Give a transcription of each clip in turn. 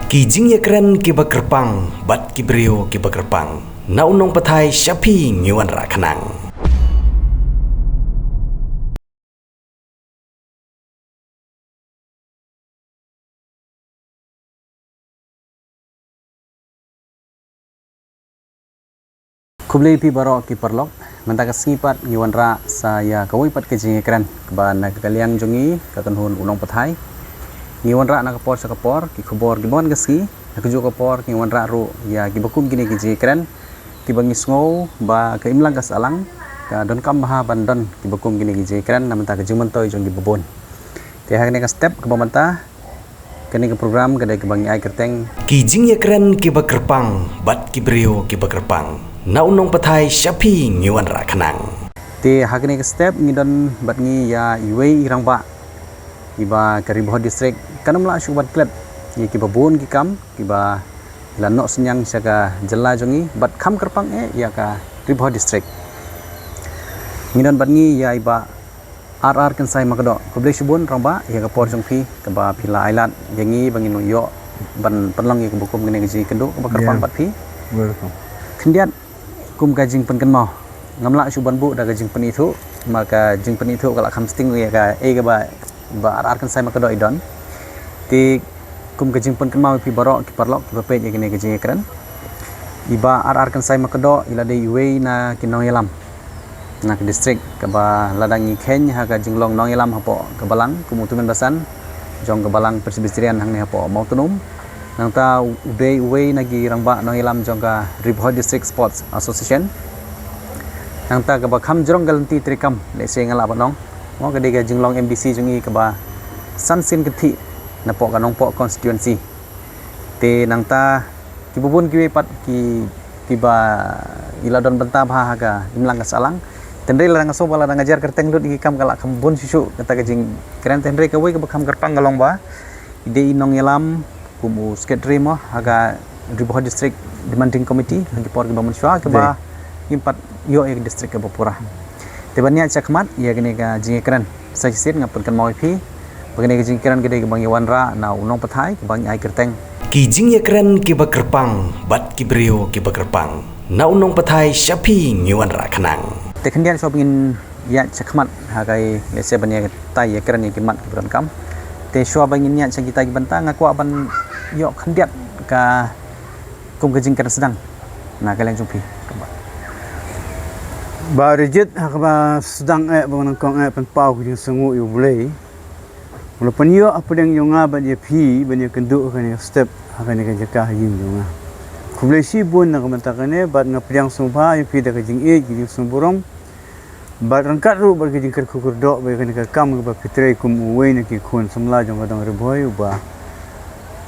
Kijing ya keren kiba kerpang, bat kibrio kiba kerpang. Na unong patai syapi ngiwan rakanang. Kublai pi barok ki perlok mentaka singipat ngiwan ra saya kawai pat kijing ya keren keban kaliang jongi katunhun unong patai. Ngiwan ra na kapor sa kapor ki khobor ki bon gasi nakju kapor ngiwan ra ru ya ki bakum gini kijing keren ki bangis ngo ba ka imlang gas alang ka don kam ha bandon ki bakum gini kijing keren na mentaka juman toy jongi bobon te ha ka step ke bamanta kini ke program kedai ke bangi ai kerteng Kijing ya keren kiba kerpang, bat kibrio kiba kerpang. Na unong patai syapi ngiwan rakanang. te ha kini ke step ngidon bat ngi ya iwei irang ba iba Kariboh district kanamla syubat klet ye ki babun ki kam ki ba lanok senyang saka jela jongi bat kam kerpang ya ka Kariboh district ngidon bat ngi ya iba RR kan sai makdo kublai syubun ramba ya ka por jongpi ka ba pila ailat yangi bangin yo ban penlong ye bukum ngene ji kendu ka kerpang bat pi Welcome. kendiat kum gajing penken mau ngamla syuban bu da gajing penitu maka jing penitu kala kam sting ya ka ka ba RR kan sai makdo idon ti kum gajing penken mau pi barok ki parlok ki bapet ye gene gajing keren iba RR kan sai makdo ila de iwe na kinong yalam na ke distrik ke ba ladangi ken ha ka jinglong nong yalam hapo ke balang kumutumen basan jong ke balang persibisterian hang ne hapo mautunum nang ta uwe nagi rangba nong yalam jong ka Kariboh District Sports Association nang ta ke ba kham jrong galanti trikam le se ngala ba nong mo ke de ga jinglong MBC jongi ke ba sansin kethi na po ka nong po constituency te nang ta ki bubun ki pat ki ba iladon benta bha ka imlang ka salang tendre larang so bala ngajar kerteng lut ki kam kala kam bun susu kata gajing keren tendre ka wei ka kam kerpang galong ba ide inong yalam kumu sekretari mo haga Kariboh district demanding committee lagi por ki bamun syua ke ba impat yo ek district ke bapura te banya chakmat ya gene ka jing keren sai sit ngapun kan mau pi bagene ka jing keren gede ke bang yawan ra na unong pathai ke bang ai kerteng Kijing ya keren kiba kerpang, bat kibrio kiba kerpang. Na unong patai syapi ngiwan rakanang. te kendian so pengin ya chakmat hagai lese banya tai ya keren ki mat ki kam te so bangin nya kita ki banta ngaku ban yo kendiat ka kum gajing keren sedang na kalian jumpi Ba rejit hakba sedang bangang kong pen pau ku sengu yu bulai. Mula penyo apa yang yonga ba dia pi ban dia kendu kan step akan dia jaka yin yonga. Kublai si bun nak mentakane bat ngapriang sumpa yu pi da kajing gi sumburong. Bat rangkat ru ba kajing ker kukur dok ba kan ka kam ba fitre kum uwe na ki kun samla jong kadang reboy ba.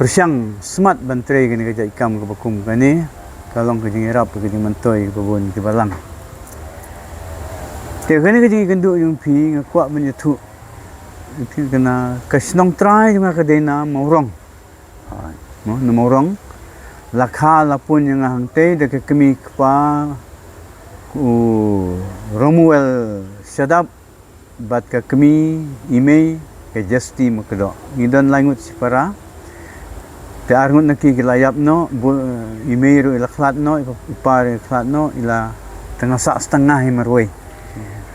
Persiang smart bantre kan ka jai kam ka kum kani kalong kajing erap kajing mentoy ka bun ki balang. Te kani kajing kendu yung pi ngakwa menyatu pi kena kasnong try yung kadena maurong. No na maurong lakha lapun yang hangte de kemi pa Romuel Shadap bat ka kemi email ke justi makdo ngidon langut sipara te arngut naki gilayap no email ru ilaklat no ipare klat no ila tengah sak setengah himarway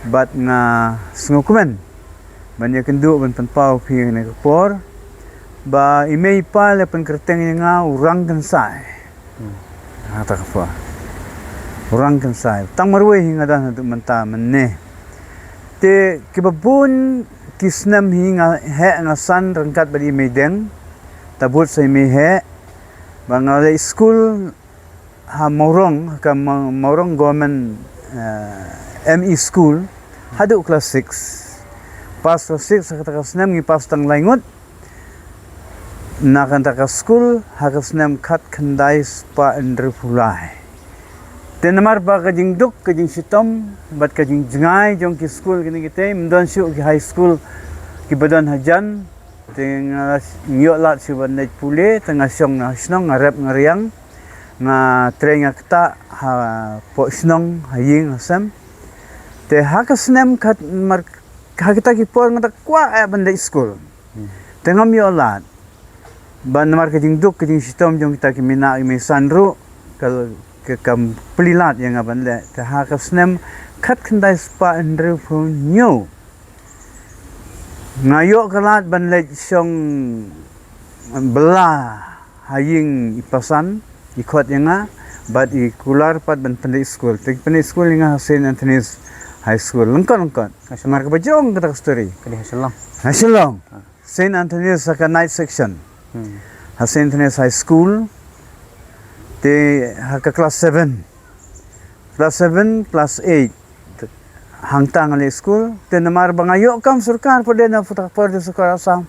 bat nga sungukumen banya kendu ban panpau pi ne por ba email pa le pen kerteng nga urang kan sai ata ka orang kan sai tang marwe hinga dan tu menta menne te kibabun kisnam hinga he nga san rangkat badi medeng tabut sai me he bangale school ha maurong ka maurong government ME school hadu class 6 pas class 6 kata kasnam ngi pas tang laingut na kan ta school ha kasnam khat khandai spa endrepulai Tenamar ba kajing duk kajing sitom bat kajing jngai jong ki school kini kita mdon syu ki high school ki badan hajan teng ngyo lat syu ban net pule tengah syong na snong ngarep ngariang nga trenga kta ha po snong haying asam te hakasnem khat mar kita ki por ngata kwa ban school tengam yo lat ban namar kajing duk kajing sistem jong kita kimina imi sanru kal ke kam pelilat yang aban le ta ha ka snem khat khandai spa andre fu nyu ngayo kalat ban le song bela haying ipasan ikot yang bat i kular pat ban pandai school tek pandai school yang St. Anthony's High School lengkon mar ka bajong kata story Kali hasilong. hasilong St. Anthony's sa night section St. Anthony's High School te ha ka class 7 class 8 hangtang ali school te namar bangayo kam surkar pode na futak porde sukar asam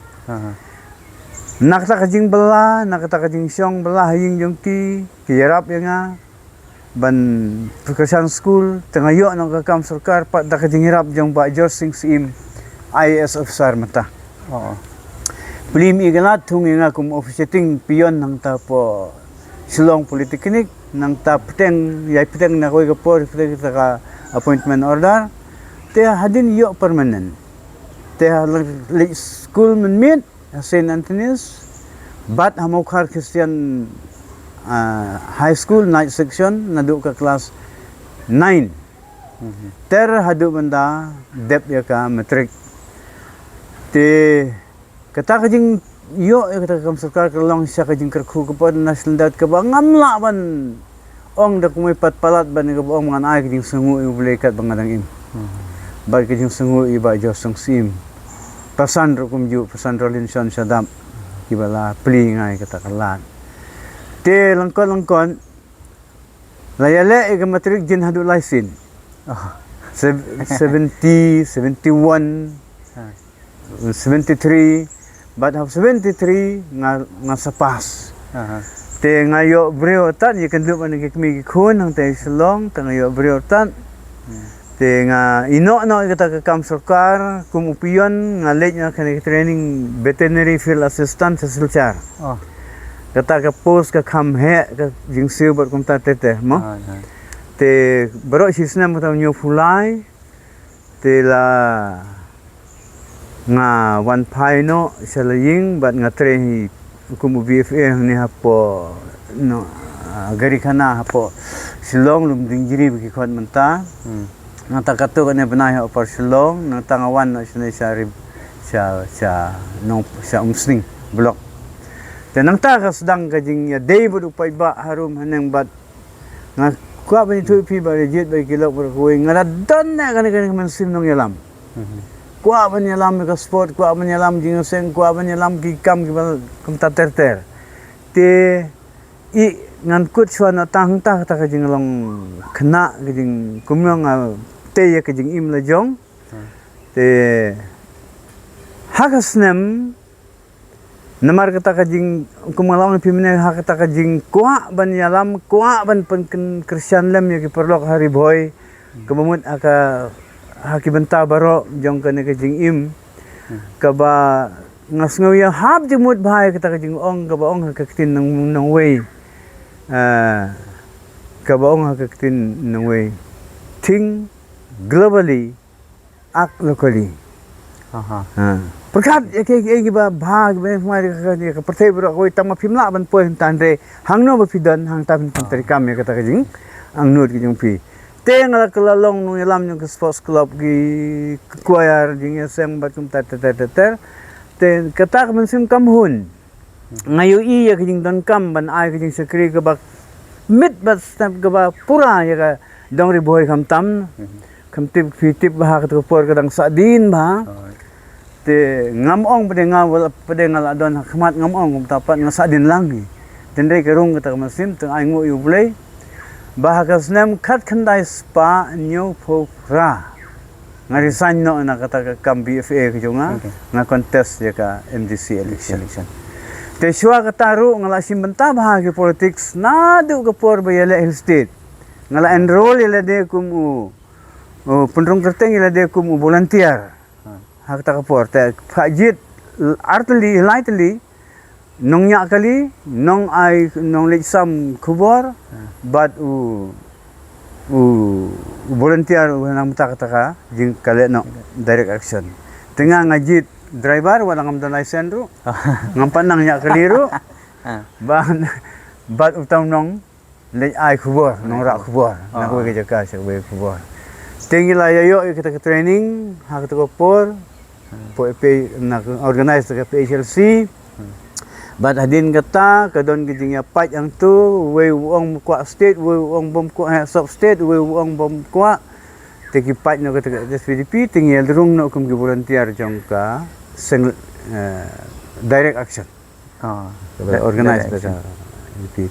nakta kajing bela nakta kajing syong bela haying jong ki yarap yang ban pekerjaan school tengayo nang ka kam surkar pat da kajing yarap jong ba George Sing Sim IAS officer mata Oo. Pelim igalat tung nga kum officiating pion nang ta po Silong Polytechnic nang ta peteng na koy ka po kita ka appointment order te hadin yo permanent te school men meet St. Anthony's but hamokhar Christian high school night section nadu ka class 9 ter hadu banda dep ya ka matric te kata kajing yo kata kam sarkar kalong siya kajing kerku kapod national dat ka ba ngamla ban ong da kumay patpalat ban ka ba ong mga ay kajing sungu i kat bangadang im ba kajing sungu i ba Diyos ang sim pasandro kumju pasandro linson sadam kibala pli ngay kata kalat te langkon layale ka matrik jin hadu laisin 70 71 73 but have 73 nga sa pas te ngayo breo tan ye kan duman ke kmi khon ang te silong te ngayo breo tan te nga ino kata ka kam sarkar kum upion nga late nga kan training veterinary field assistant sa Silchar Oh. kata ka post ka kam he ka jing silver kum ta te mo te baro sisna mo taw nyo fulai te la nga one pai no salaying but nga tre kum BFA ni hapo no gari kana hapo silong lum dingjiri bi khot manta nga takato kana banay ha par silong nang tangawan no sa umsning block te nang takas dang kajing ya day bu upay ba harum hanang bat nga kwa ba ni tupi ba legit ba kilo por kuwi nga don na kana man sim nong yalam kwa ban yalam ka sport kwa ban yalam jing seng kwa ban yalam ki kam kum ta ter te i ngan kut chwa na tang ta ka jing long khna ka jing kumyong te ya ka jing im la jong te hagasnem namar kata ka jing kumalong pimne hakata ka jing kwa ban yalam kwa ban pen Christian lem ya ki perlok hari boy kebamut aka hakibanta baro jong kane ka jing im kaba ngasngaw ya hab jimut bhai kata ka jing ong kaba ong hakaktin nang way kaba ong hakaktin nang way think globally act locally perkat ke ba bhag be mari ka perthai bro koi tama phimla ban poi tanre hangno ba fidan hang ta pin tarikam ya kata ka jing ang nut ki jong pi tengal kelalong nu yalam yung sports club gi choir jing SM batum ter ten katak mensim kamhun ngayo iya kijing don kam ban ai kijing sekri ke bak mit bat step ke ba pura ya ka dong ri boy kam tam kam tip fitip ba ka por kadang sadin ba te ngamong pade ngal adon khmat ngamong kum tapat ngasadin lang ni tendai kerung katak mensim teng ai ngo yu play bahagas nem khat khandai spa new pokra ngari sanno na kata kam BFA kujunga nga contest ya ka MDC election te shwa kataru ngala simbenta bahagi politics nadu ka por bayala hill state ngala enroll ila de kum pendrung kerteng ila de kum volunteer hakta ka por te fajit lightly nong nya kali nong lexam kubor but volunteer nang taka jing kale no direct action tengah ngajit driver wala ngam dan license ru. Ngam panang nya keliru. Bat utang nong le ai khubor nong rak khubor. Nak we ke jaka we khubor. Tinggi lah yo kita ke training, hak tu kopor. Po EP nak organize ke PHLC. Bat hadin kata kadon gijingnya pat yang tu we uang kuat state, we uang bom kuat sub state, we uang bom kuat. Teki pat no kata SPDP tinggal derung no kum volunteer jongka sing direct action. Organize dah.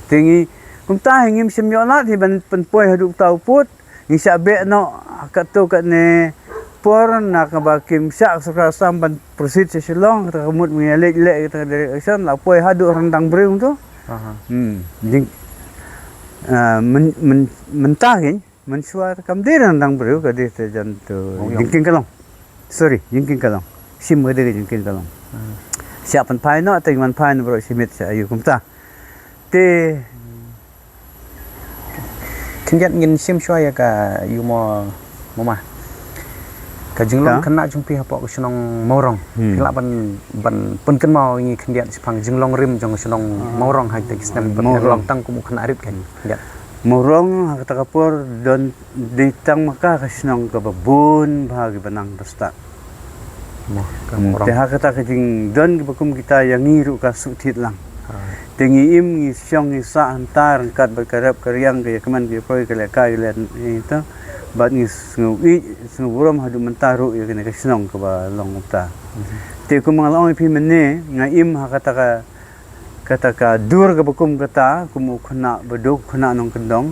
Tinggi kum tah ngim semyolat hi ban penpoi haduk tau put ni sabe no kat tu kat ne por nak bakim syak sekarang ban proceed sesilong kata kemut mengelek lek kata direct action la poi haduk rendang breung tu. Jing mentah mensuar kam dia rendang breung ka dia jan tu jingking kalong. Sorry, jingking kalong. Sim ada ke jingking kalong. Siap pan pai no atau man pai no bro simit sa ayu kum ta. Te Kendiat ngin sim shua ya ka yu mo mah. Ka jinglong kena jumpi apa ko senong morong. Kila ban pun ken mau ngi kendiat sipang jinglong rim jong senong morong ha te kisnem long tang ku kena arip kan. Kendiat. Morong kata kapur don ditang maka kasenong ka babun bahagi banang pesta. Morong. Te kata kajing don bakum kita yang ngiru ka sutit lang. Tinggi im ngi syong ngi sa antar kat berkarap karyang kaya keman kaya proy kaya kaya itu bat ngi sungu buram hadu mentaru ya kena kesenong ke ba long upta. Te ku mangalong ipi mene nga im kata ka dur ke bakum kata kumu kena beduk kena nong kendong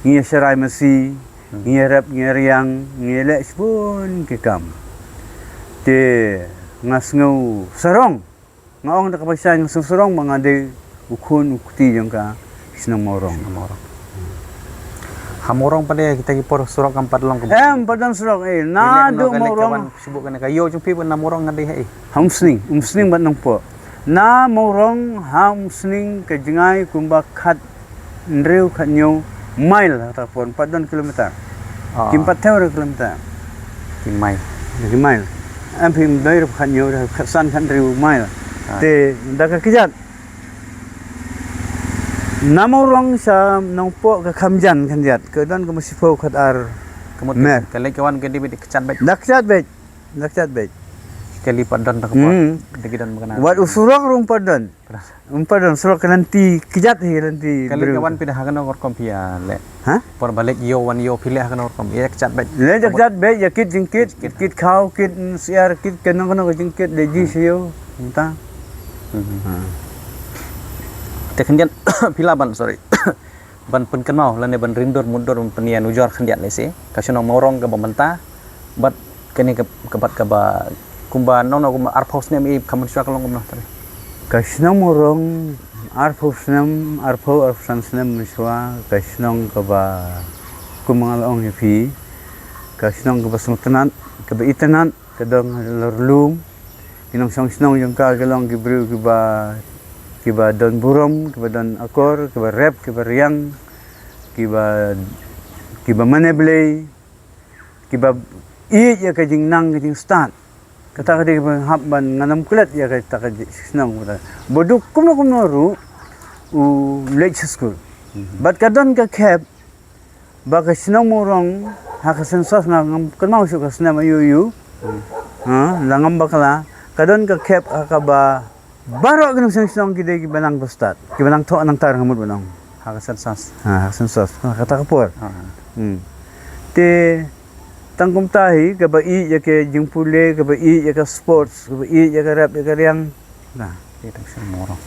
ngi serai mesi ngi rap ngi riang ngi lek pun ke kam. Te ngas ngau sarong ngaong tak kapasa yang serong mangade ukun ukti yang ka senang morong. Hamorong pada kita kipor surok kampat long ke. Padan surok nadu morong. Sibuk kan kayo jumpi pun na morong ngade hai. Hamsning bat nang po. Na morong hamsning ke jengai kumba khat ndreu khat nyo mile ataupun 4 kilometer. 4 kilometer. Mile. Ampim dair khat nyo khat san khat ndreu mile. Te dah kejat. Nama orang sa nampak ke kamjan kanjat. Kedan ke masih fau kat ar. Kemut kalau kawan ke di kecat baik. Dakcat baik. Sekali padan tak apa. Dekidan mengenal. Wat usurok rung padan. Padan surok nanti kejat nanti. Kalau kawan pindah akan orang kompia le. Hah? Por balik yo pilih akan orang kompia kecat baik. Le dakcat baik ya kit jingkit, kit kau, kit siar, kit kenang jingkit leji siyo. Entah. Kendian pila ban sorry. Ban pun kenal lane ban rindur mundur penian ujar kendian lese. Kasino morong ke bamenta. Bat kene ke bat ke ba kumba nono kumba arpos ne mi kamun sya kalong kumno tare. Kasino morong arpos nem miswa kasino ke ba kumangalong hepi. Kasino ke ba sultanan ke ba itanan ke dong lorlum. Inong song yung ka galong gibru kiba don burom, kiba don akor, kiba rep, kiba riang, kiba maneblay, kiba ya kajing nang kajing start. Kata kadi kiba habban nganam kulat ya kata kajing senang kata. Boduk kumno ru late school. But kadon ka keb baka senang morong hakasen sos ngam kenau su ka senam ayu. Langam bakala kadon ka keb akaba baro ganung senang kita kibanang postat. Kibanang to anang tar hamud banang. Hakasen sas. Hakasen sos. Kata kapur. Te tangkum tahi ka bai ya ke jingpule ka bai ya ka sports ka bai ya ka rap ya ka riang. Nah, itu sen morong.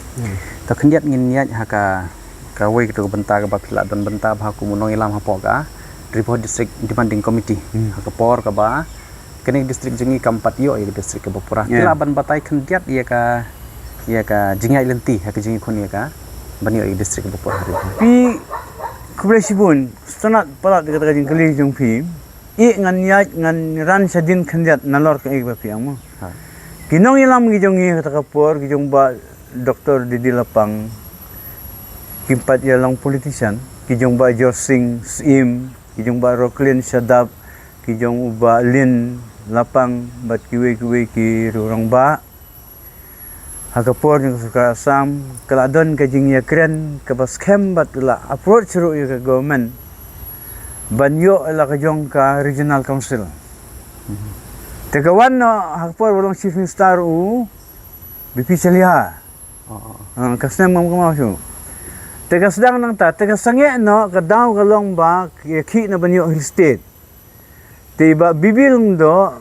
Ta kendiat ngin niat haka ka wei gitu benta ka bakila don benta ba ku munong ilam hapo ka report district demanding committee. Haka por ka ba kene district jengi kampat yo ya district ke Bapura. Kila ban batai kendiat ya ka jingai lenti haka jingi kun ya ka bani yo district ke Bapura hari. Pi kublesibun sanat palat kata jing kali jong pi ngan yat ngan ran sadin kendiat nalor ka ba pi amu. Kinong ilam gijongi kata kapor gijong ba doktor di lapang kimpat ya lang politician gijong ba Jorsing Sim gijong ba Roklin Shadab gijong ba Lin lapang bat kiwe ki rurang ba hakapor jing suka asam kaladon ka jing ya kren ka bas kem bat la approach ru ya ka government banyo la ka jong ka regional council tegawan no hakapor bolong chief minister BP Celia kasnem mam kamaw su tega sedang nang ta tega sange no ka daw kalong ba ki na banyo hill state tiba bibilong do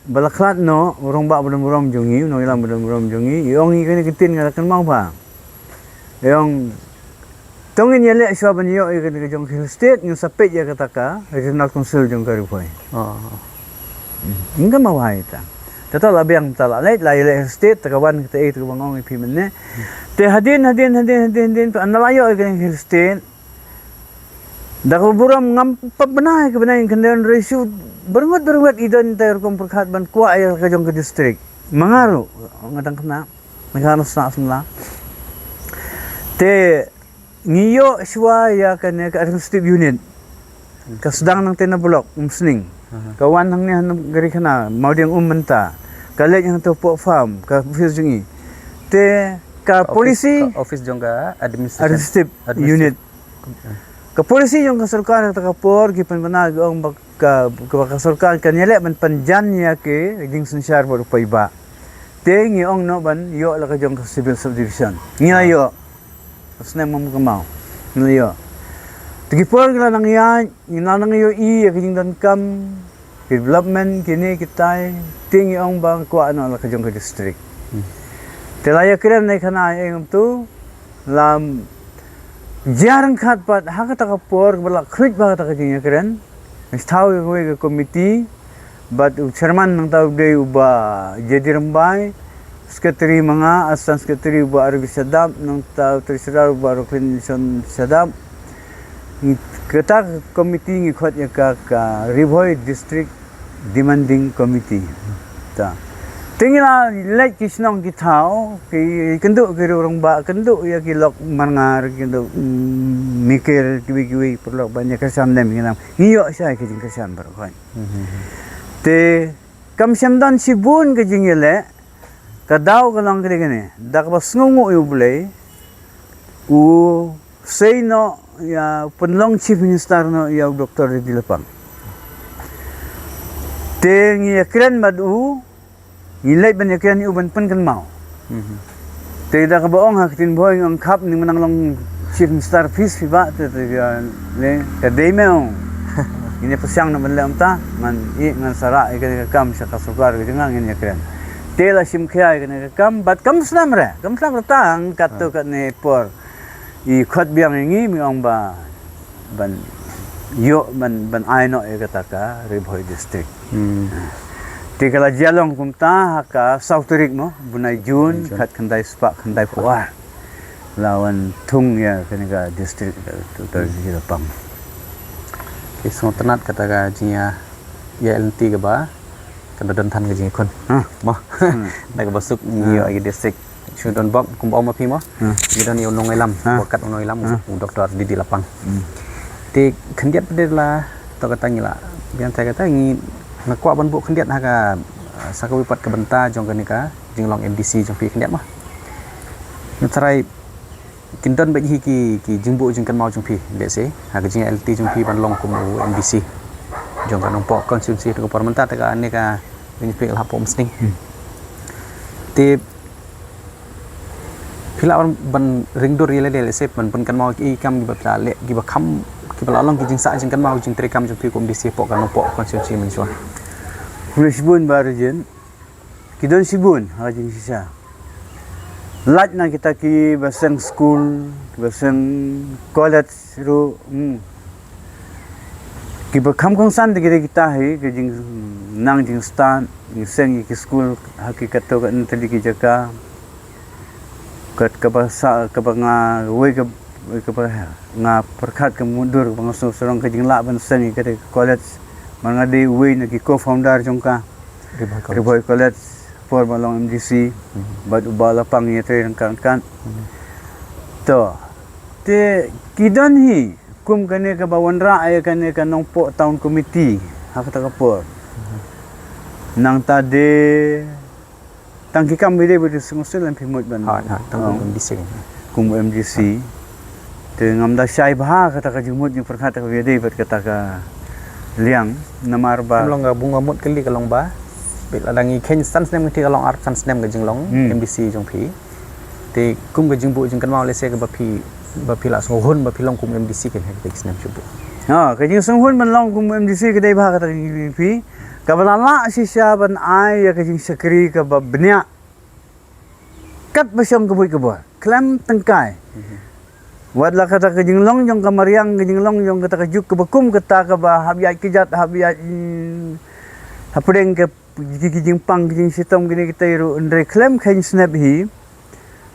balaklat no urong ba budam jongi no ilang budam jongi yong ikani kitin ngalakan mau pa yong tongin yele iswa banyo ikani jong hill state yung sapet ya kataka regional council jong karipoi inga mawai ta tato labiang tala lait la hill state takawan kita itu bangong ipimene te hadin to analayo ikani hill state dako buram ngam pabenay ka benay kendaraan ratio berungat idon tayo kong perkhat ban kuwa ay ka jong ka district mangaru ngadang kena naghanos na asmla te ngiyo siya ya kanya ka administrative unit kasdang ng tinabulok umsning kawan nang niya gari kana mauding umenta kalit yang to po farm ka office jungi te ka polisi office jong ka administrative unit ka polisi yung kasulkan at kapor gipan manag ang kasulkan kanyele man panjan niya ke ding sunsyar mo pa iba te ngiong no ban yo la ka jong civil subdivision ngayo asna mo kamaw ngayo tigipor gila nang yan nang yo kajing dan kam development kini kita tingi ang bang ko ano la ka jong ka district telaya kren na kana yung tu lam jarang khat pat hakata kapor bala khrit ba ta kajing kren sthaw ke committee but chairman nang taw de uba jedirambai secretary mga assistant secretary uba arbi sadam nang taw treasurer uba roklin sadam kata committee ngi khot ya ka ribhoi district demanding committee ta tingila lek kisnong gitao ki kenduk ki rong ba kenduk ya ki lok mangar kenduk mikir kiwi perlu banyak kesan dem nginam iyo saya ki kesan bar khoi te kam samdan sibun ke jingile kadau kalang kene kene dak bas ngungu yu bulai u sei no ya penlong chief minister no ya doktor di Lepang te ngi kren madu ngilai ban yakian uban pen kan mau te da ka baong hakitin boy ang kap ning manang long chief minister peace fiba te le ka deimeo ini pasyang na banlam ta man i ngan sara i ka kam sa kasukar ka ngang ini kren te la sim khya ka kam bat kam slam ta ang katto ka ne por i khot biang ngi mi ong ba ban yo ban ai no e ka ka ribhoi district tikala jalong kumta ka sauturik mo bunai jun khat khandai spa khandai puar lawan thung ya kaniga district to Lepang kisong tenat kata ka jinya ya LNT ka ba kada don tan ka jing kon mo na ka basuk niyo ay district Sudon Bob kumbaw mapi mo gidon ni unong ilam wakat unong ilam doktor di Lepang ti khandiat pedela to kata ngila bian saya kata ngi ngakwa ban bu khandiat ha ka sakawipat ka benta jong kanika jinglong MDC jong pi khandiat mah nutrai kinton ba ki jingbu jing kan mau jong pi de se ha ka jing LT jong pi ban long kum MDC jong kan pok konsumsi to parmenta ta ka aneka ini pi la pom sting ti pila ban ringdur yele de se ban kan mau ki kam gi ba le gi ba kham ki ba long ki jing sa jing kan mau jing trekam jong pi kum MDC pok kan pok konsumsi mensuan Sibun barujen kidon sibun hajing sisa lat na kita ki basang school basang college ru ki bakham kong san de kita hi ke jing nang jing stan ni seng ki school hakikat to kan tadi ki jaka kat ka basa ka banga we ka nga perkhat ka mundur bang sorong ka jing la ban seng ki college mangade we na ki co-founder jongka Ribhoi College for malong MDC bad ubala pang yetre kan to te kidon hi kum kane ka bawanra ay kane ka nong po town committee hakata kapor nang tade tangki kam bide bide sungsul lam pimut ban tang MDC kum MDC te ngamda syai bah kata ka jumut jing perkata ka bide bat kata ka liang namar ba long ga bunga mut kali kalong ba bil adangi ken sans nem ti kalong art sans nem ga jing long MDC jong phi te kum ga jing bu jing kan mau le se ga ba phi la so hun ba phi long kum MDC ken ha te nem chu bu ka jing sung hun man long kum MDC ka dei bah kata phi ka balala si sya ban ai ya ka jing sakri ka ba bnya kat basyam ka bui ka ba klam tangkai wad la kata ka jinglong jong kamariang ka jinglong jong kata ka juk ka bakum kata ka ba habiat kijat habiat hapdeng ka jing pang jing sitom gini kita iru ndre klem khain snap hi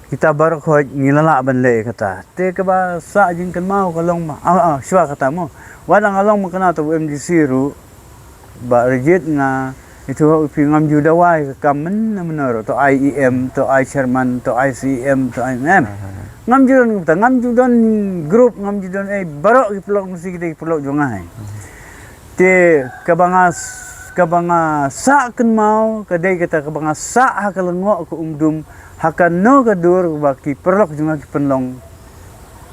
kita bar kho ngilala ban le kata te ka ba sa jing kan mau ka long ma shwa kata mo wadang along mo kana to MDC ru ba rejit na itu pi ngam ju dawai ka kamen na menoro to IEM to I chairman to ICM to IMM ngam ju don group ngam ju don barok ki pelok mesti kita pelok jongai te kabanga sa kan mau kadai kata kabanga sa hakalengok ko umdum hakan no kadur baki pelok jonga ki penlong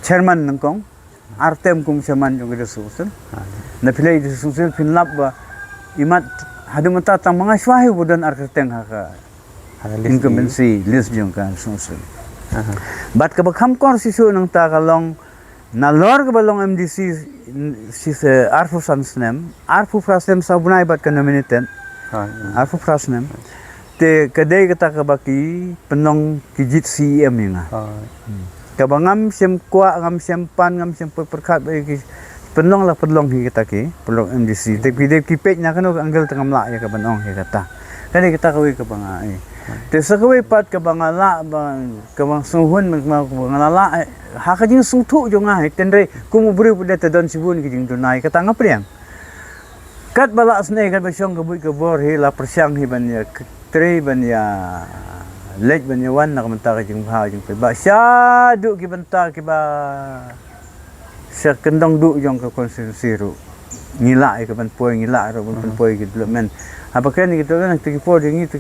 chairman nangkong artem kum chairman jong de susun na pilai de susun pinlap ba imat hadu mata tang mga swahi budan arkiteng haka incumbency list jong kan susun bat ka bakham kor sisu nang ta kalong nalor ka balong MDC si se arfu sansnem arfu frasnem sabunai bat ka nominated arfu frasnem te kadai kata ka baki penong kijit CM nga ka bangam sem kwa ngam sem pan ngam sem perkat bagi penong la penong hi kata ki penong MDC te pide ki page na kanu anggal tengam la ya ka penong hi kata kadai kita kawi ka bangai te sakawai pat ka bangala bang ka bang suhun ma bangala ha ka jing sungthu jo nga tendre kumu buri pude te don sibun ki jing dunai kata ngapriang kat bala asne kat basyong ka bui ka bor hi la persyang hi ban ya tre ban ya lej ban ya wan na kamanta ka jing ha jing pe ba sya du ki banta ki ba sya kendong du jong ka konstitusi ru ngila ka ban poi ngila ro ban poi ki development apakah ni kita nak pergi por dengan itu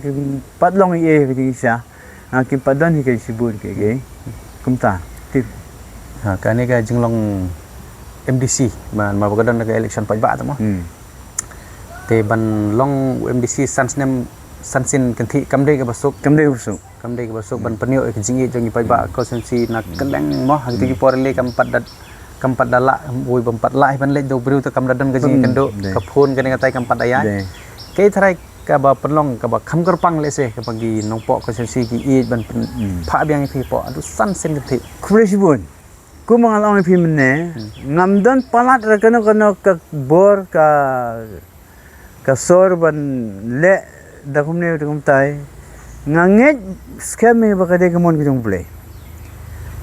padlong ye ke isa hakim padan ke sibun ke kumta tip ha kan ni ka jinglong MDC man ma bagadan ka election pa ba ta mo te ban long MDC sansnem sansin kanthi kamde ka basuk ban panio ke jingi jongi pa ba konsensi nak keleng mo hang tu por le kampat dala boi bampat lai ban le do bru ta kamdadan ka jingi kendo kapun kan ngatai kampat daya kay taray ka ba penlong ka ba kham kerpang le se ka pagi nongpok konsensi ki i ban pha biang phi po adu san sen thi khuresibun ku mangalong phi menne ngamdan palat rakano ka bor ka sor ban le dakumne dakumtai nganget scam me ba kade kamon ki jong play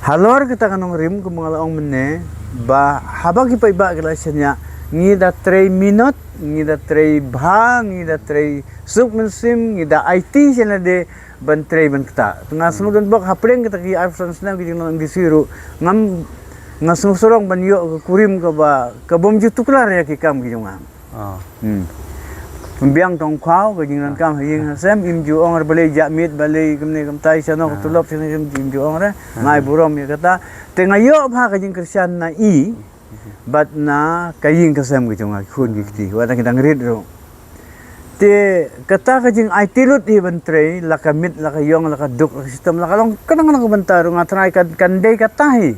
halor kita kanong rim ku mangalong menne ba habang ki pai ba kelasnya ngida 3 minute ngida 3 bhang ngida 3 sub mensim ngida IT sila de ban 3 ban kata tengah sunudon bok hapreng kita ki arsan snam ki nang disiru ngam ngasusorong ban yo kurim ka ba ka bom jutuklar ya ki kam ki jongam pembiang tong khao ka jingnan kam hing hasem imju ong balai jamit balai kemne kam tai sano tulop sino imju ong re ngai burom ya kata tengah yo bha ka jing kristian na i bat na kaying kasam ki jonga khun ki ti wa kita ngrid ro te kata ka jing IT lut i bantre la ka mit la ka yong la ka duk la sistem la ka long kanang nang bantar nga try kan dei katahi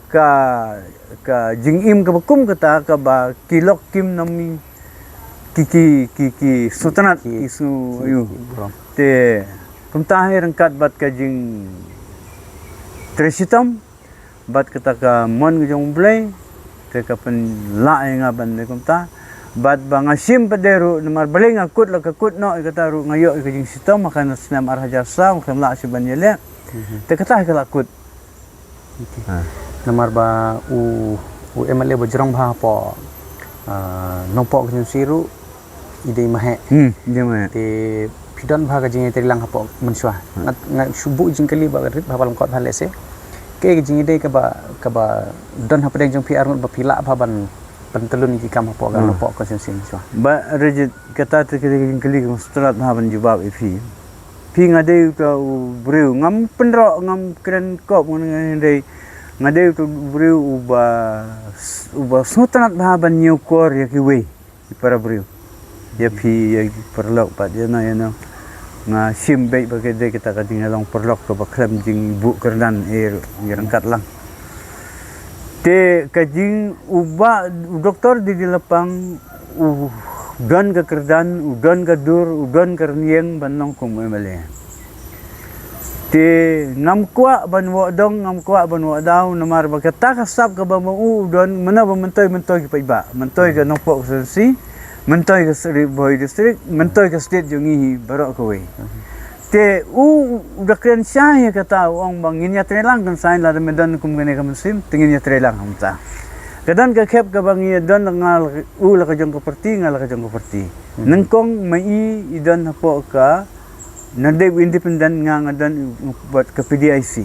ka jing im ka bakum kata ka ba kilok kim nami ki sutanat isu yu te kumtahi rangkat bat ka jing tresitam bat kata ka mon ki jong blai ke kapan la nga ban ne kumta bat bang asim paderu namar baling akut la kakut no kata ru ngayo ke jing sitam makan snam arhaja sa makan la si ban yele te kata ka lakut namar ba u MLA bajrong bha po nopok jing siru ide mahe ide mahe te pidon bha ka jing terilang hapo menswa ngat subu jing kali ba rit bha palam kot hale se ke jing ide ka ba don hapdeng jong pi arun ba pila bha ban pentelun ki kam apa kan apa konsensi so. Ba rejit kata terkali kali mustrat haban jawab ifi. Pi ngade tu breu ngam penro ngam keren kop ngade ngade tu breu uba sutanat haban nyukor ya ki we para breu. Ya pi ya perlok pat ya no nga sim baik bagi dia kita kadang long perlok ke baklam jing bu kerdan rangkat lang. Te kajing uba doktor di lapang udan ke kerdan udan ke dur udan ke nieng banong kum emale te ngam kwa ban dong ngam kwa ban daw namar bakata kasap ke ba udan mana ba mentoy ki paiba mentoy ke nopok sensi mentoy ke boy district mentoy ke state jungi barok ko we te udah keren saya kata orang bang ini trelang kan saya lah medan kum gane kam sim tingin ya trelang hamta kadang ke kep ke bang ini dan ngal la ka jong ko perti ngal ka jong ko perti nengkong mai idan hapo ka nade independent nga dan buat ke PDIC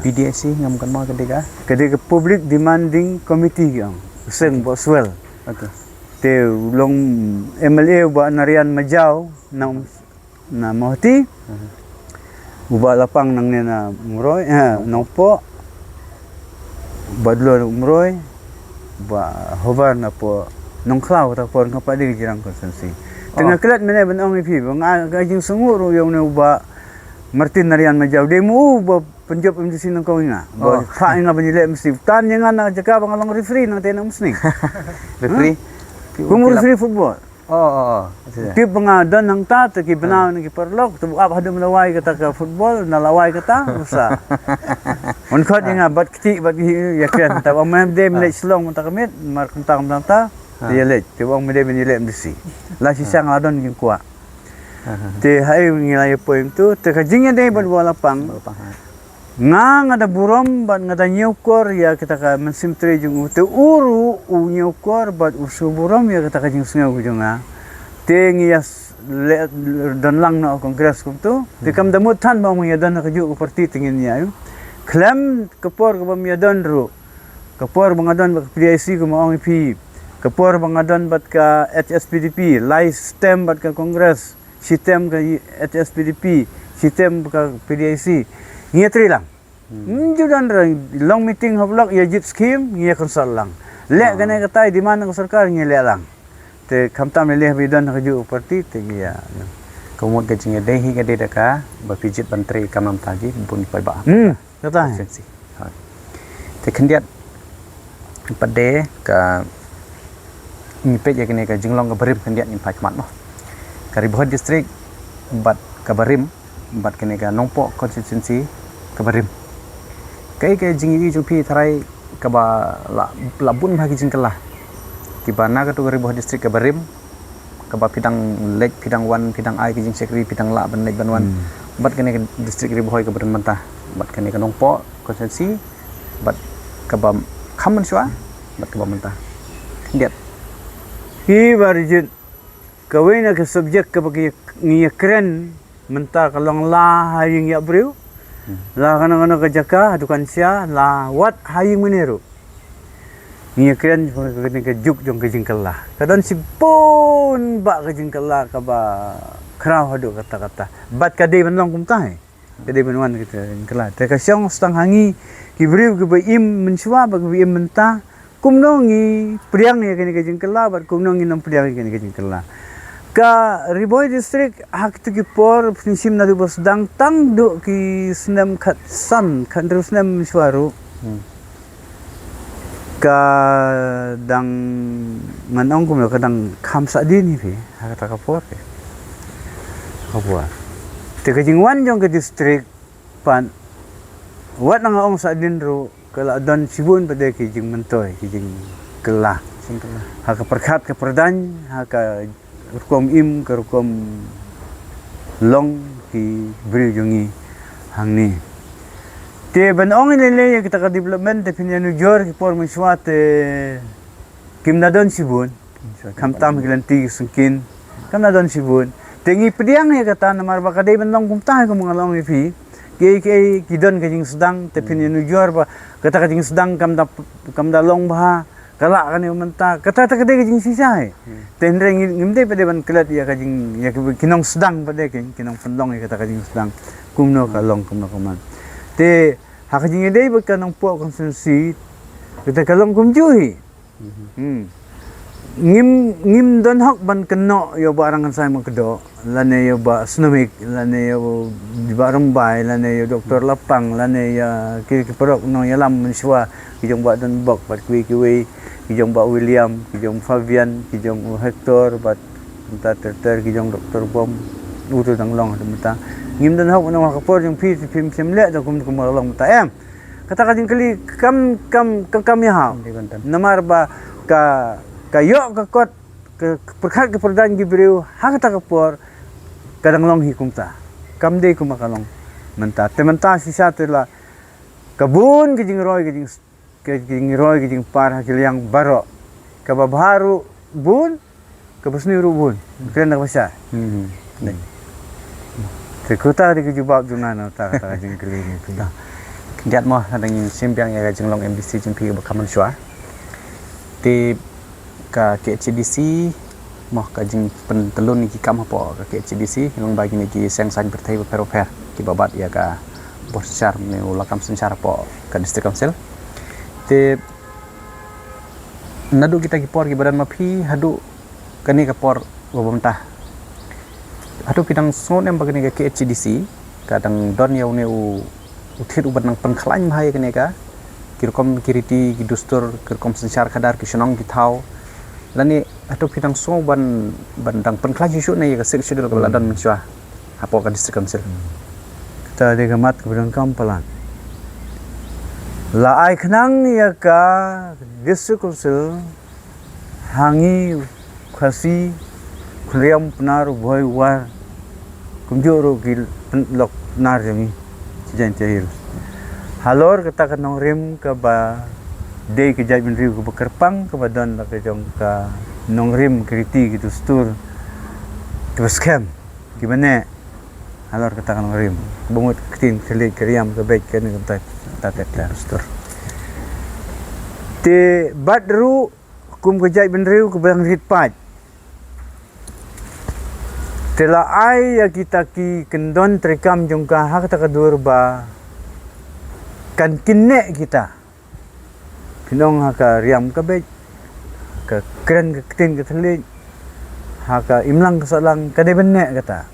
PDIC ngam kan mau kedega ke public demanding committee yang seng boswell okey te long MLA ba narian majau na mohti uba lapang nang na muroy nopo badlo muroy ba hobar na po nong klaw ta por kapadi jirang konsensi tengah kelat mene benong ipi bang gajing sungur yung ne uba Martin narian majau demo ba penjop mesti nang kau inga ba fa inga banile mesti tan yang na jaka bang long referee nang tenang mesti referee kumur referee football Tip pengadan nang ta ki benaw nang perlok tu ab hadu melawai kata ka football na lawai kata usa on khot nga bat kiti bat ya kan ta wa mem de mele slong ta kamit mar kentang ta dia le tu wang mede benile mdisi la si sang ladon ki kwa te hai ngilai poem tu te ka jingnya de bat bola pang nga ada burom bat ngada nyukor ya kita ka mensim tre jung te uru nyukor bat usu burom ya kita ka jing sungai ujunga te ngias le dan lang na kongres kum tu te kam damut tan ba ya dan ka ju parti tingin ya yu klem kapor ka bam ya dan ru kapor bangadan ba PDIC ko maong pi kapor bangadan bat ka HSPDP lai stem bat ka kongres sistem ka HSPDP sistem ka PDIC ngia tri lang judan long meeting hablok ya jit scheme ngia konsol lang le gane katai di mana sarkar ngia le lang te kamtam le bidan ka ju parti te ya komod ka jinga dehi ka de ka ba pijit bantri kamam tagi bun pai ba kata te khendiat pade ka ni pe ya kene ka jinglong ka barim khendiat ni phaj mat no kari bohot district bat ka barim bat kene ka nongpo constituency ka barim kai jingi ju pi tharai ka ba la bun bagi jingkelah ki bana ka tu kari bohot district ka barim ka ba pidang lek pidang wan pidang ai ki jing sekri pidang la ban lek ban wan bat kene ka district ri bohoi ka barim mentah bat kene ka nongpo constituency bat ka ba khaman shwa bat ka ba mentah lihat ki barjit kawin ke subjek ke bagi ngia keren mentah kalong la haying ya breu la kana ka jaka dukan sia la wat haying meneru ngia keren ke juk jong ke jingkala kadon si pon ba ke jingkala ka ba kraw hadu kata-kata bat ka de benong kum tai ke de benwan kita jingkala te ka siang stang hangi ki breu ke ba im menswa ba ke im mentah kumnongi priang ya kene ke jingkala bat kumnongi nam priang kene ke jingkala ka Riboy district hak tu ki por prinsip na du bos dang tang do ki snem khat san kan terus nem suaru ka dang manong kum ka dang kham sa din hi hak ta ka por ke ka buat te ka jingwan jong ke district pan wat nang ong sa din ro kala dan sibun pada ki jing mentoy ki jing kelah hak perkhat ke perdan hak rukom im ke rukom long ki bri jungi hangni te banong lele kita ka development te pinyanu jor ki por miswat kim nadon sibun kamtam gilanti sungkin kam nadon sibun tengi pediang ya kata namar bakade banong kumtah ko mga long ifi ki don ka jing sedang te pinyanu jor ba kata ka jing sedang kam da long bah kalak kan mentah kata kata kajing sisai tendre ngimde pada ban kelat ya kajing ya kinong sedang pada kinong pendong ya kata kajing sedang kumno kalong kumno kuman te hakajing ide bukan nang puak konsumsi kita kalong kumjuhi ngim don hok ban keno yo barang kan saya makedo lane yo ba snomik lane yo di barang bai lane yo doktor lapang lane ya ki perok no ya lam menswa kijong ba don bok bat kui kijong ba William kijong Fabian kijong Hector bat ta ter kijong doktor bom utu dang long mata ngim don hok no kapor jong pi pim semle da kum long mata em kata kajing kali kam ya ha namar ba kayo kakot perkat ke perdaan gibriu hak ta kapor kadang long hikumta kamde kumakalong menta tementa sisa tela kabun kijing roy kijing par hakil yang baro kababaru bun kabusni rubun kena basa Sekuta di kejubab junana ta kajing kali ni Diat mo adang simpiang ya kajing long MBC jimpi bakaman syua ti ka KHDC moh kajing pentelun ni kam apa ka KHDC long bagi ni ki seng sang bertai beroper ki babat ya ka bosar ni ulakam sencar apa ka district council te nadu kita ki por ki badan mapi hadu kani ka por pemerintah hadu pidang son em bagani ka KHDC kadang don ya uneu uthir ubat nang penkhalain bahaya kene ka kirkom kiriti ki dustur kirkom sencar kadar ki sonong ki thau lani atau pidang so ban dang penkhalain isu na ya ka seksual ka ladan menswa apo ka district council kita de gamat ke bidang kampalan la ai khnang ya ka district council hangi khasi khriam pnar boy war kumjoro gil lok nar jami jan cahil halor kata kanong rim ka ba day ke jajmin riu ke bekerpang ke badan la ke jong ka nong rim kriti gitu stur ke scam gimana halor kata kanong rim bungut ketin kelik keriam ke baik kan kata tata stur te badru kum ke jajmin riu ke bang rit pat telah ai ya kita ki kendon terekam jongka hak ta kadur ba kan kinne kita kinong haka riam ka be ka kren ka tin ka thali haka imlang ka salang ka de benne kata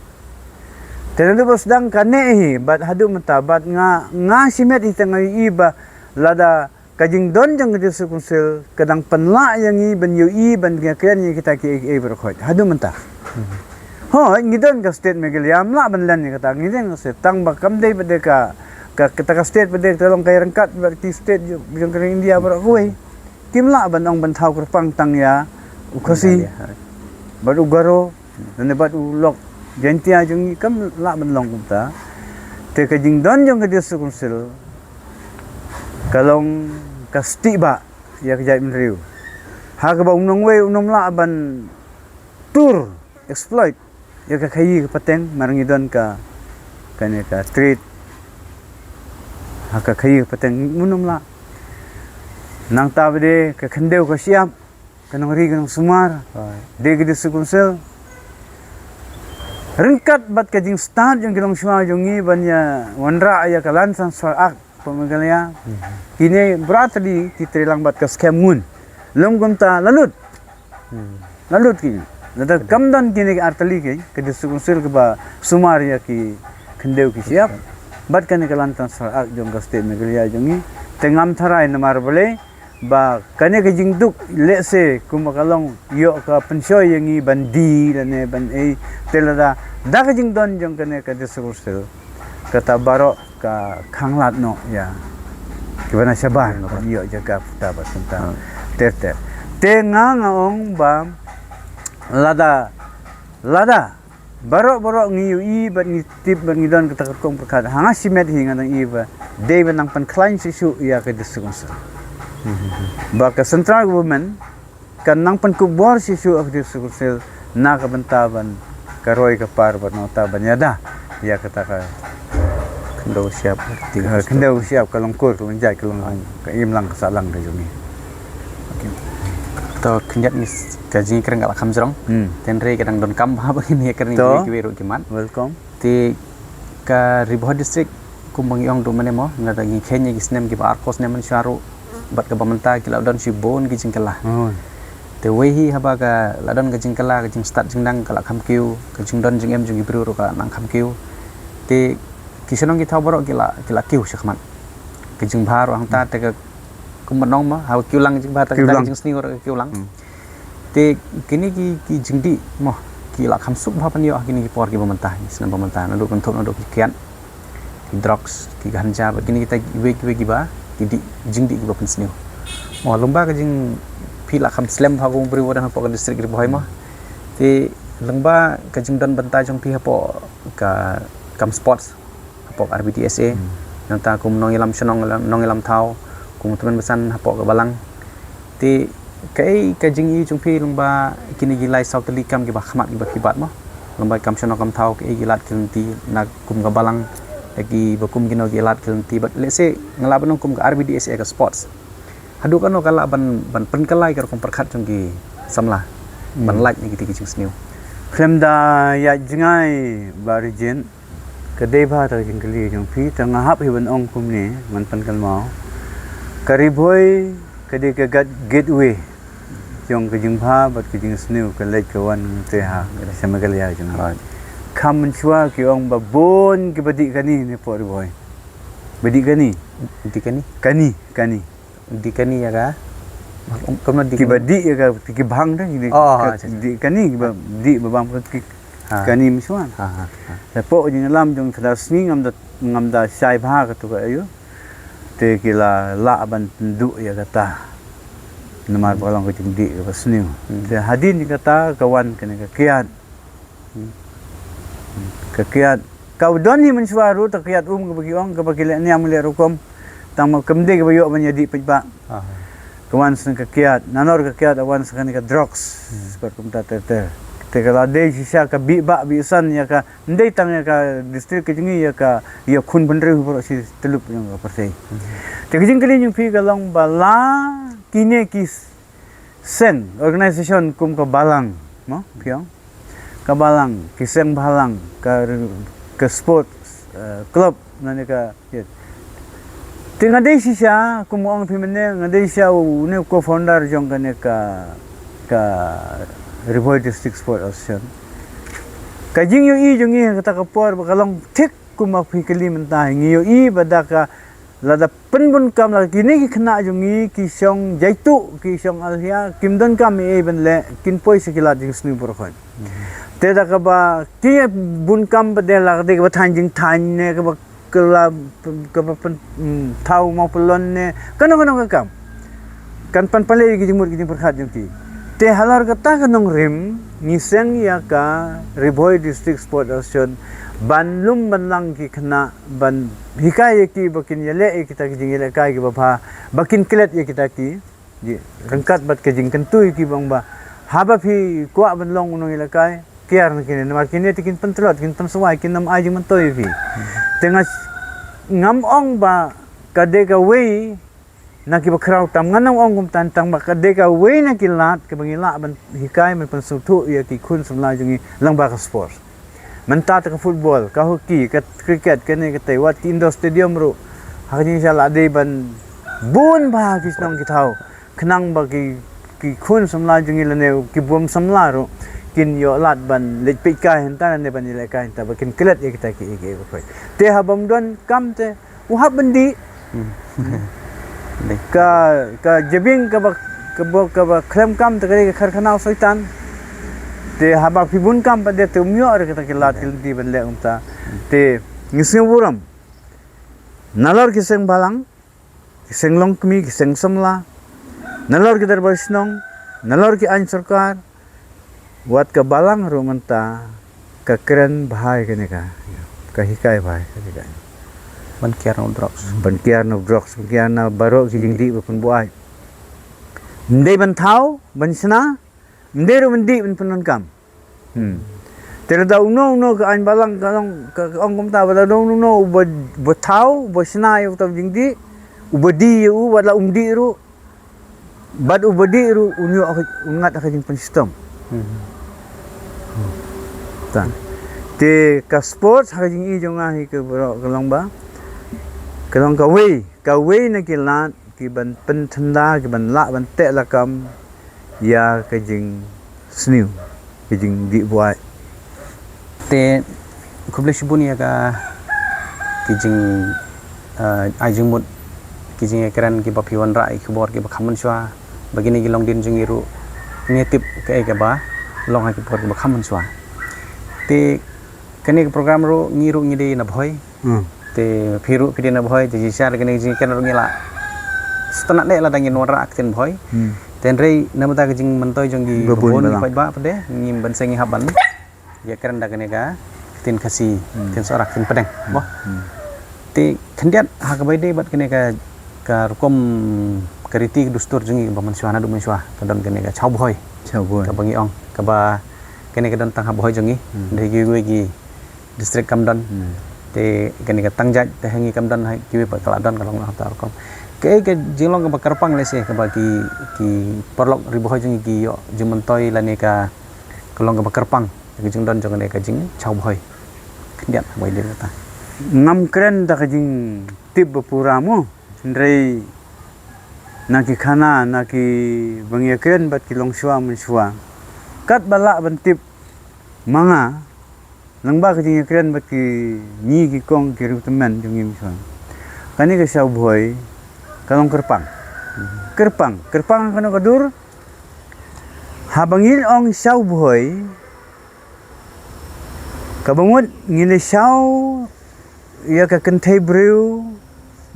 telendu bos dang ka ne hi bat hadu mata bat nga simet itangai iba lada kajing don jang ke sukunsil kadang penla yang i ban yu i ban kren kita ki e berkhot hadu mata ngidon ka state megaliam la banlan ni kata ngidon ka tang ba kamdei pada ka kita ka state pada tolong kay rangkat berarti state yung kering India ber kuai timla banong bantau kerpang tang ya ukasi baru garo dan bat ulok jentia jung kam la banlong kumta te ka jingdon jong ka disu kunsil kalong ka ba ya ka jai menriu ha ka ba unong we unom la ban tur exploit ya ka kayi ka pateng marangidon ka kanya ka street haka kayi ka pateng munum la nang tabde ka khandeu ka siap kanong ri kanong sumar de gidi sukunsel ringkat bat ka jing start yung kilong suma yung banya wanra ya kalan san soak pemagalaya kini beratli titrelang bat ka scam ngun lom gonta lalut kini nada kamdan kini artali ke disunsel ke ba sumar ya ki khendeu ki siap bat kan kalantan sarak jong state megalia jongi tengam tharai namar bole ba kane ke jingduk lese kumakalong yo ka pensoy yangi bandi lane ban e telada da ke jingdon jong kane ke disunsel kata baro ka khanglat no ya kibana sabar no yo jaga puta bat tentang ter tengang ong ba lada barok ngiu i bat ngitip bat ngidon kata kong perkat hanga simet hinga nang iba de ban nang pan klein sisu ya ke disungsa baka central government kan nang pan kubor sisu ak disungsa na ka bantaban karoy ka par bat nota banyada ya kata ka kendau siap kalong kur menjai kalong ka imlang kasalang ka jumi to kenyat ni kaji kereng galak kam jrong tenre kadang don kam ha begini kereng To. ki weru kimat welcome ti ka Riboh district kumbang yong do mane mo na dagi Kenya gisnem ki ba arkos neman syaru bat ka bamenta ki laudon si bon ki jingkala oh te wehi haba ka laudon ka jingkala ka jing start jingdang kala kam kiu ka jingdon jing em jing ibru ro ka nang kam kiu te ki senong ki thau borok ki la kiu sakman ki jing bhar ang ta te ka kumbang ma ha kiu lang jing bhar ta Kiu lang. jing sni ro kiu lang te kini ki jingdi mo ki la kam sup bha pan yo kini ki por ki bamenta ni senam bamenta na do kan thop na do ki kian drugs ki ganja begini kita iwe ba di jingdi ki bapan sniu mo lomba ka jing pila kham slam bhagung bri wadan hapo ka district ri boy ma ti lomba ka jing don banta jong pi hapo ka kam sports hapo RBTSA nang ta kum nong ilam shnong nong ilam thau kum teman besan hapo ka balang ti kai ka jing i jong pi lomba kini gilai south li kam ki ba khmat ki ba kibat ma lomba kam shnong kam thau ki gilat kinti na kum ka balang lagi bakum gino gilat kelenti but let's say ngalaban kum ke RBDSA ke sports hadu kan kala ban penkalai ke kum perkhat jong ki samla ban like ni gitu kicing sniu Klemda ya jingai barijin kedai ba ta jingkali jong pi tengah hap hiban ong kum ni man pan kan mau kariboi kedai ke gateway jong ke jing ba bat ke jing sniu ke lek ke wan te ha sama kali ya jong kam menchua ki ong babon ki badi kani ni por boy badi kani dikani ya ka kamna ki badi ya ka ki bhang dah ni di kani ki di babang ki kani menchua ha ta po jing lam jong thada sni ngam da sai bha ka tu ka ayu te ki la ban du ya kata namar bolong ke jing di ka sni te hadin ni kata kawan kene ka kiat kakiat kau doni mensuaru takiat ke bagi orang ke bagi ni amule rukom tang kemde ke bayo menjadi pejba kawan sen kakiat nanor kakiat awan sekan ka drugs seperti kum tata te kala de sisa ka bi ba bi san ya ka ndai tang ya ka district ke jingi ya ka ya khun bandre hu si telup yang ka persei te jing kali jing pi galong bala kine kis sen organisation kum ka balang mo piang kabalang kiseng balang ke sport club nani ka yet tinga de sisa kumong pimene ngade sisa ne ko founder jong ka Riboh District Sport Association ka jing yo i jong i kata ka por bakalong thik kumak phikali mentah ngi yo i badaka lada penbun kam la kini ki khna jong i ki song jaitu ki song alhia kimdon kam e ben le kin poi sikila jing snu por khon te da ka ba ki bun kam ba de la de ba than jing than ne ka ba kala ka ba thau mau pelon ne kano ka kam kan pan pale gi jimur gi jimur khat jong ti te halar ka ta kanong rim ni seng ya ka Riboh District Sport Association banlum banlang ki khna ban hikai ki bakin yele kita ki jing yele kai ki ba pha bakin klet ye kita ki ji rangkat bat ke jing kentu ki bang ba haba phi kwa banlong unong yele kai kiar na kini namar kini tikin pentrot kin pensuai kin nam ajing mentoi fi tengah ngam ong ba kade ka wei na ki bakrau tam nganam ong kum tantang ba kade ka wei na ki lat ke bangila ban hikai men pensutu ya ki khun samla jungi lang ba ka sport menta ta ka football ka hoki ka cricket ka ne ka taiwat ki indoor stadium ru hakni sala de ban bun ba ki snong ki thau khnang ba ki khun samla jungi lane ki bom samla ru kin yo lat ban lek pika henta ne ban le ka henta bakin klet ye kita ki ge ko te habam don kam te uhab bandi ka jebing ka ba krem kam te ka kharkhana saitan te haba pibun kam pa de te umyo ar kita ki lat ki ban le umta te ngising buram nalor ki seng balang ki seng long kmi ki seng samla nalor ki darbar snong nalor ki an sarkar wat ka balang rumanta ka keren bahai kene ka hikai bahai ka ban kiar no drugs ban kiar na baro ki jingdi pun buai ndai ban thau ban sna ndai ro mandi ban punan kam tere da uno ka an balang ka ong kom ta bala uno bo thau bo sna yo ta jingdi ubadi u wala umdi ru Bad ubadi ru unyo ungat akajing pensistem. Tan. Te ka sports akajing I jonga hi ke bro kalong ba. Kalong ka wei na kilat ki ban pen thanda ki ban la ban te la kam ya kajing sniu kajing di buai. Te kuble shibun ya ka kijing ajing mut kijing ekran ki bapiwan ra ikbor ki bakhaman shwa bagini ki long din jungiru ngetip ke ke ba long ha ki por ki bakhaman shwa te kani program ro ngiru ngide na bhoi te phiru pidi na bhoi te jisar kani jing kan ro ngila setana le la dangin nora akten bhoi ten rei namata kijing mentoy jongi babon ki ba pade ngim ban sengi haban ya keren da kani ka tin kasi tin sorak tin pedang boh te khandiat ha ka baide bat kani ka rukom kariti dustur jungi ba manswana du manswa kadon kani ka chau boy ka bangi ong ka ba kani ka don tang ha boy jungi de gi district kamdon te kani ka tangjat te hangi kamdon ha ki ba kala don kalong ha tar kom ke jinglong ka ba karpang le se ka ba ki porlok ri boy jungi ki yo jumentoy lani ka kalong ka ba karpang ki jing don jong ne ka jing chau boy khandiat ha baide ta Ngam keren da kajing tip bapuramu Ndrei naki khana naki bangia keren bat ki longshwa menshwa kat balak bantip manga langba kajing keren bat ki ni ki kong ki rutemen jungi menshwa kani ka syau boy kalong kerpang kano kadur habangil ong syau boy kabangut ngile syau ya ka kentai breu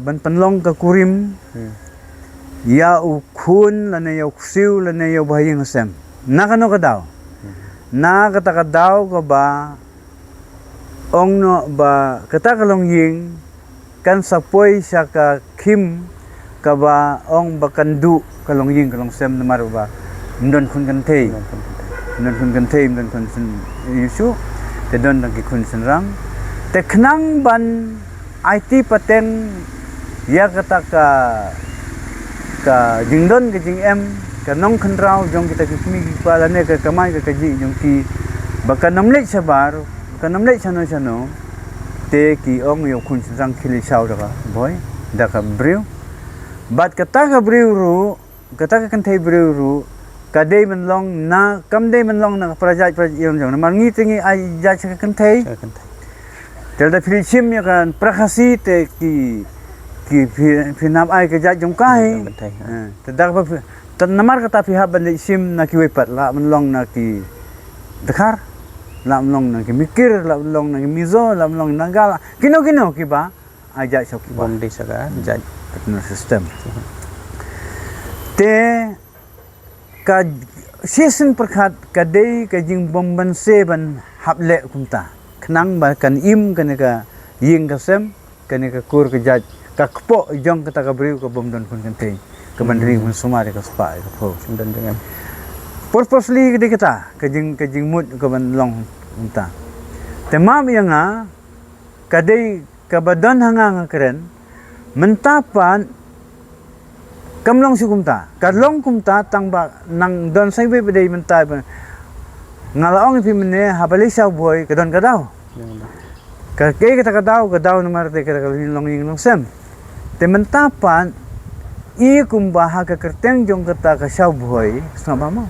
ban panlong ka kurim ya ukun lana ya uksiu lana ya bahayang asem nakano ka daw na kata ka daw ka ba ong no ba kata kalong ying kan sapoy siya ka kim ka ba ong bakandu kalong ying kalong sem namar ba ndon kun kantay ndon kun sen yusu te don nang ki kun sen rang te khnang ban IT paten ya kata ka jingdon ke jing em ka nong khanrau jong kita ki mi pala ne ka kamai ka ji jong ki baka namle sabar ka namle chano te ki ong yo kun sang khili sau da boy da ka brew bat kata ka brew ru kata ka kan thai brew ru ka dei man long na kam dei man long na prajat yon jong na mangi tingi ai ja ka kan thai Telda Philisim ya kan prakasi te ki pinap ai ke jat jong kai. Tedak ba tan namar kata pihak bandai sim na ki wepat la menlong na ki dekar la menlong na ki mikir la menlong na ki mizo la menlong na gala kino ki ba ajak sok ki bom desa ka jat partner system. Te ka season perkhat kadai ka jing bomban seban haple kumta. Kenang ba kan im kan ka ying ka sem kan ka kur ka jaj ka kpo jong kata ka briu ka bom don kun kan te ka bandri kun sumare ka spa ka pho dan dengan purposely de kita ka jing mut ka ban long unta temam yang nga kadai ka badon hanga nga keren mentapan kamlong sukumta kadlong kumta tang ba nang don sai be bedai mentai ngalaong pi mene habali sa boy kadon kadaw ka kata kadaw nomor te kata long ying long sem te mentapan i kumbaha ka kerteng jong kata ka sa boy sama ma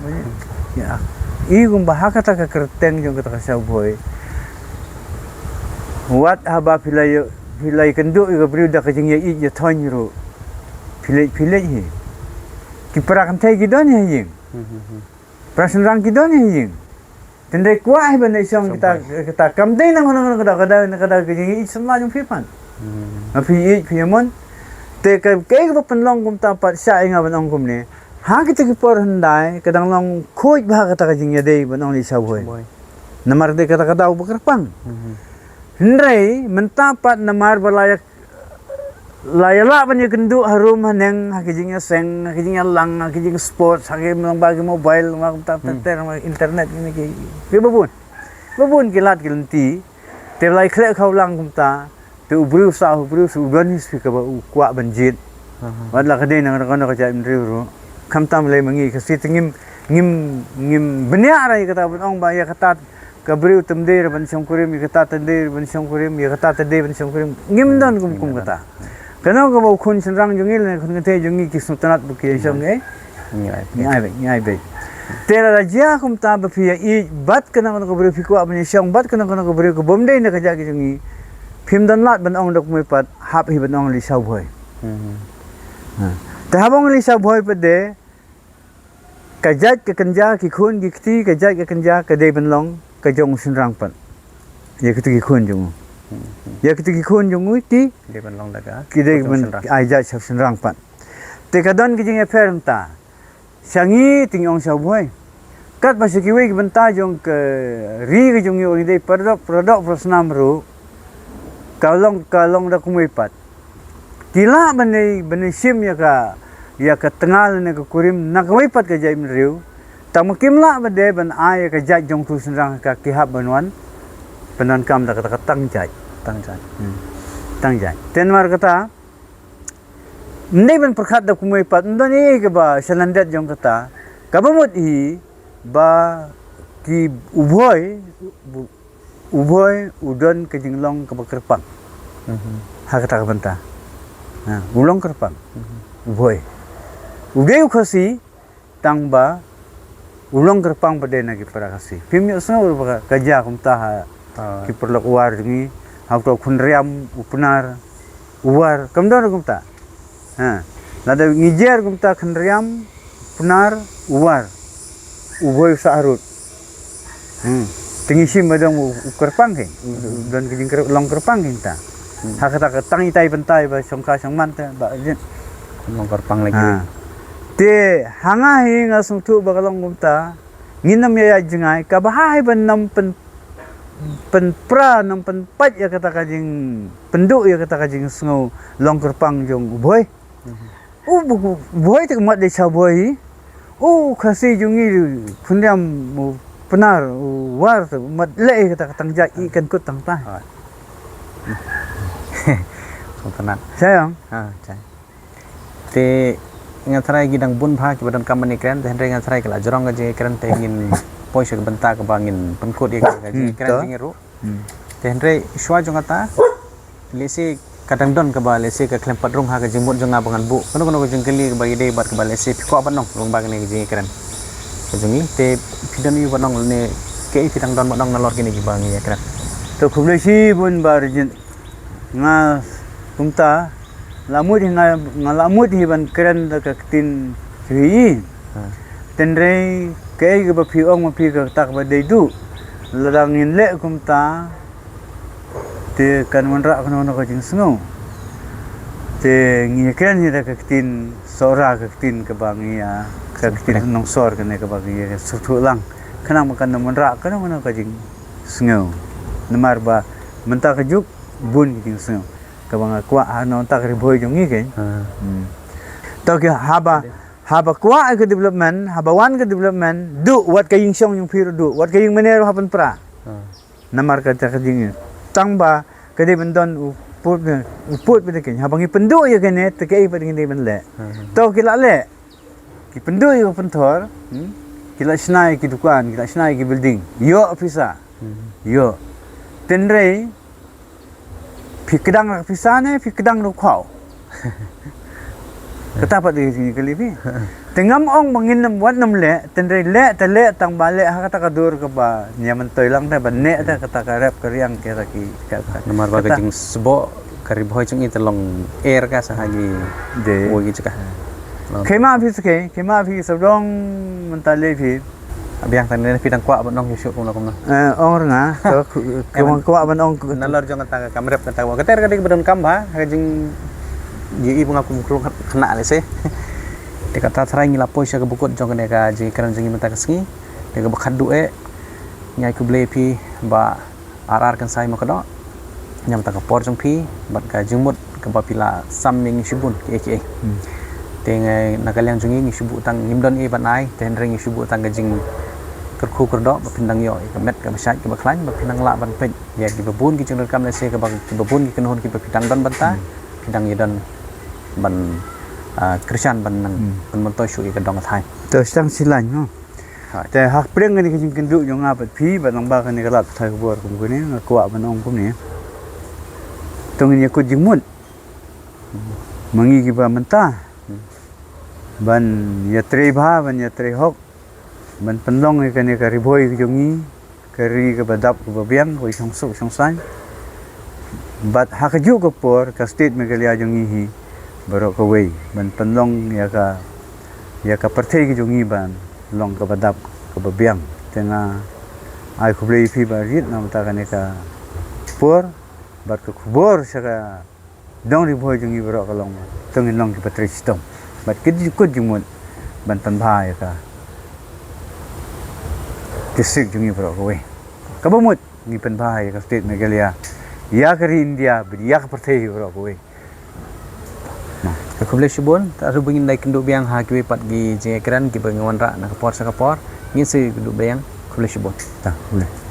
ya i kumbaha kata ka kerteng jong kata ka sa boy wat haba pilai kendu i ka briuda ka jing ya i ya thonru pilai hi ki prakan thai gidon ya ying prasan rang gidon ya ying tendai kuah ban isong kita kamdai nang kada kejing isma jong fipan api piamon te ka ba panlong kum ta pat sa inga ban ong kum ne ha kita ki por handai kadang long khoj ba kata kejing ya dei ban ong li sa boy namar de kata ubakarpang hendrai mentapat namar balayak layala ban kendu harum haneng hakijingnya seng hakijingnya lang hakijing sports hakim lang bagi mobile mak internet ini ki babun kilat kilenti te lai khle khau lang kumta te ubru su ban speaker ba kwa banjit wadla kade nang ka ja imriu kamtam le mangi kasi tingim ngim benya rai kata ong ba ya kata kabriu temde ban songkurim ya kata tende ban songkurim ya kata tende ban songkurim ngim dan kum kata kana ko ba khun senrang jungil ne khun te jungi ki sutanat bu ki song nyai be tera raja kum ta ba phi I bat kana ko kabriu phi ko abni song bat kana ko kabriu ko bomdei ne ka ja ki jungi phim dan lat ban ong dok mai pat hap hi ban ong li sau bhoi ta habong li sau bhoi pa de kajat ke kenja ki khun ki khti kajat ke kenja ke de ban long ka jong sin rang pan ye ki ki khun jong ye ki ki khun jong ti Dia ban long daga. ki de ban ai ja chap sin rang pan te ka don ki jing e fer ta sangi ting ong sau bhoi kat ba ki we ki ban ta jong ke ri ki jong yo de produk prosnam ru kalong da kumui pat kila bani sim ya ka tengal ne ka kurim na kumui pat ka jai riu tam kimla ba de ban ai ka jai jong tu senrang ka ki hab banwan penan kam da ka tang jai tang jai ten mar kata nei ban perkhat da kumui pat ndani ke ba salandet jong kata ka bamut hi ba ki uboi udon ke jinglong ke kerpang ha kata ka banta ulong kerpang uboi udeu khasi tangba ulong kerpang pade na ki para khasi pimyo snor ba kaja kumta ki perlok war ni hauto khunriam upnar uwar kamdor kumta lada ngijer kumta khunriam upnar uwar uboi saarut tingisi madang kerpang ke dan kijing long kerpang kita hakata tangi tai bentai ba songka songman ta ba Long kerpang lagi. te hanga hi nga sungtu ba kalong gumta nginam ya jingai ka bahai ban nam pen pra nam pen pat ya kata kajing penduk ya kata kajing sngau long kerpang jong boy boy te mat de cha boy khasi jungi phundiam penar war mat le kata katang ja ikan kut tang ta Sultanat. sayang Cai. Te ngatrai gidang bun bha ki badan kamani kren te hendre ngatrai kala jorong ga kren te ingin poisa ke benta ke bangin penkut ye ga kren jingeru. Te hendre shwa jongata lesi kadang don ke ba lesi ke klem padrung ha ke jimbut jonga bangan bu. Kono ke jengkeli ke bagi dei bat ke ba lesi piko banong long bang ne jingi kren. Jungi te pidan yu banong ne ke pidang don banong nalor kini ki bangi ya kren. to khumle si bun barjin nga kumta lamut nga lamut hi ban keren da ka tin hi tenre ke ba phi ong ma phi ka tak ba dei du ladangin le kumta te kan manra kono ka jing sngo te ngi keren hi da ka tin sora ka tin ka bangi ya ka tin nong sor ka ne ka bangi ya su lang kanang makan manra kono ka jing sngo namar ba menta ka juk bun jing sngo ka banga kwa ano tak riboi jong ngi ken to ke haba kwa ke development haba wan ke development du wat ka ying song yung piro du wat ka ying manero hapan pra namar ka ta jing tangba ke de bendon uput be ken habang ipendu ya ken te ke pa ding de ben le to ke la le ki pendu yo pentor kila snai ki dukan kila snai ki building yo ofisa yo tenrei pikdang pisane pikdang ro khau kata pa di sini kali ni tengam ong mangin nam wat nam le tenrei le te le tang bale ha kata kadur ka ba nyaman toy lang ta ba ne ta kata ka rap kariang ke ki Nomor ba jing sebo karibhoy chung ite long air ka sahagi de wo gi chaka. kema phi sabdong mentale phi Abiang tan ne pidang kwa banong yusuk kung lakom na. ong nga kemang kwa ban ong Nalor jong kata kamrep kata wa keter kadik badan kamba hajing ji bunga kum kena le se. Te kata trai ngila poisa ke bukut jong ne ka ji kran jingi menta keski te ka bakat due nyai ku ble pi ba arar kan sai makado nyam ta ka por jong pi bat ka jingmut ka ba pila sam ning shibun ke te ngai nakaliang jungi ngi shibu tang nimdon e ban ai te ring ngi shibu tang ka jing kerku kerdo ba pindang yo ka met ka basat ka baklan ba pindang la ban pej ya ki babun ki jeng rekam le se ka ba babun ki kenhon ki ba pindang don banta pindang yedon ban Christian ban nang ban mon toy shu i ka dong thai to sang silan no ហើយ แต่หากเปรี้ยงกันนี่ก็จึงกันดุอยู่งาปัดพีบัดลองบ้ากันนี่ก็หลับไทยบัวผมคนนี้กว่ามันองผมนี่ตรงนี้ก็จึงมุ่นมังอีกี่บามันตาบันยาตรีบ้าบันยาตรีหกบันปันลงไอ้กันนี่ก็ริบอยก็จงนี้ก็รีก็บัดดับก็บเบียงก็ช่องสุช่องสันบัดหากยุก็ปวดก็สติดมันก็เลียจงนี้บรอกเวยบันปันลงยาก็ประเทศก็จงนี้บันlong ke badap ke bebiang tengah ai kublei pi barit nam ta kan ka pur bat ke kubur saka dong ri boy jungi bro ka long tengin long ki patri stom bat ke di kut jumut ban pan bhai ka kisik jungi bro ko we ka bumut ni pan bhai ka state megalia ya ke india biya ka patri bro ko we ka kublai shibon ta ru bingin dai kendu biang ha ki pat gi je kran ki bengawan ra na kapor sa kapor ngin se kendu biang kublai shibon ta boleh